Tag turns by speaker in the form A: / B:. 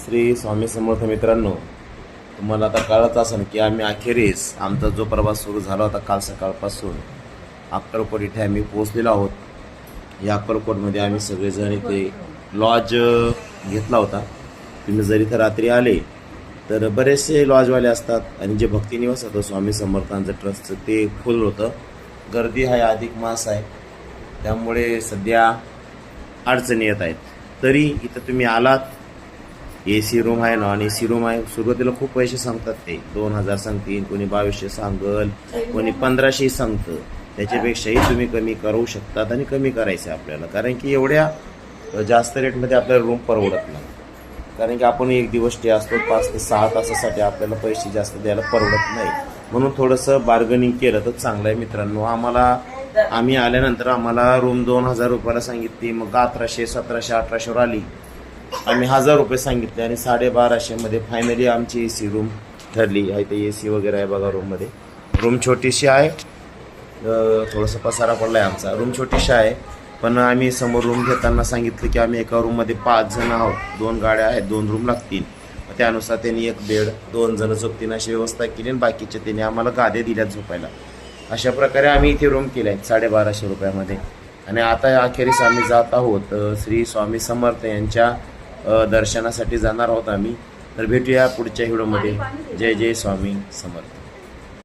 A: श्री स्वामी समर्थ मित्रांनो, तुम्हाला आता कळत असेल की आम्ही अखेरीस आमचा जो प्रवास सुरू झाला होता काल सकाळपासून अक्कलकोट इथे आम्ही पोहोचलेलो आहोत। या अक्कलकोटमध्ये आम्ही सगळेजण इथे लॉज घेतला होता। तुम्ही जर इथं रात्री आले तर बरेचसे लॉजवाले असतात आणि जे भक्तिनिवास होतं स्वामी समर्थांचं ट्रस्टचं ते फुल होतं। गर्दी आहे, अधिक मास आहे, त्यामुळे सध्या अडचणी येत आहेत। तरी इथं तुम्ही आलात, AC रूम आहे, नॉन AC रूम आहे। सुरुवातीला खूप पैसे सांगतात, ते 2000 सांगतील, कोणी 2200 सांगल, कोणी 1500 सांगतं। त्याच्यापेक्षाही तुम्ही कमी करू शकतात आणि कमी करायचं आपल्याला, कारण की एवढ्या जास्त रेटमध्ये आपल्याला रूम परवडत नाही। कारण की आपण एक दिवस स्टे असतो, 5 ते 6 तासासाठी आपल्याला पैसे जास्त द्यायला परवडत नाही। म्हणून थोडंसं बार्गनिंग केलं तर चांगलं आहे मित्रांनो। आम्ही आल्यानंतर आम्हाला रूम 2000 रुपयाला सांगितली, मग 1100, 1700, 1800 आली। आम्ही 1000 रुपये सांगितले आणि 1250 मध्ये फायनली आमची AC रूम ठरली आहे। ते AC वगैरे आहे बघा रूममध्ये। रूम छोटीशी आहे, थोडंसं पसारा पडला आहे आमचा। रूम छोटीशी आहे, पण आम्ही समोर रूम घेताना सांगितलं की आम्ही एका रूममध्ये 5 जण आहोत, 2 गाड्या आहेत, 2 रूम लागतील। त्यानुसार त्यांनी एक बेड, 2 जण झोपतील अशी व्यवस्था केली आणि बाकीचे त्यांनी आम्हाला गाद्या दिल्यात झोपायला। अशा प्रकारे आम्ही इथे रूम केले आहेत 1250 रुपयामध्ये। आणि आता अखेरीस आम्ही जात आहोत श्री स्वामी समर्थ यांच्या दर्शनासाठी जाणार आहोत आम्ही। तर भेटूया पुढच्या व्हिडिओमध्ये। जय जय स्वामी समर्थ।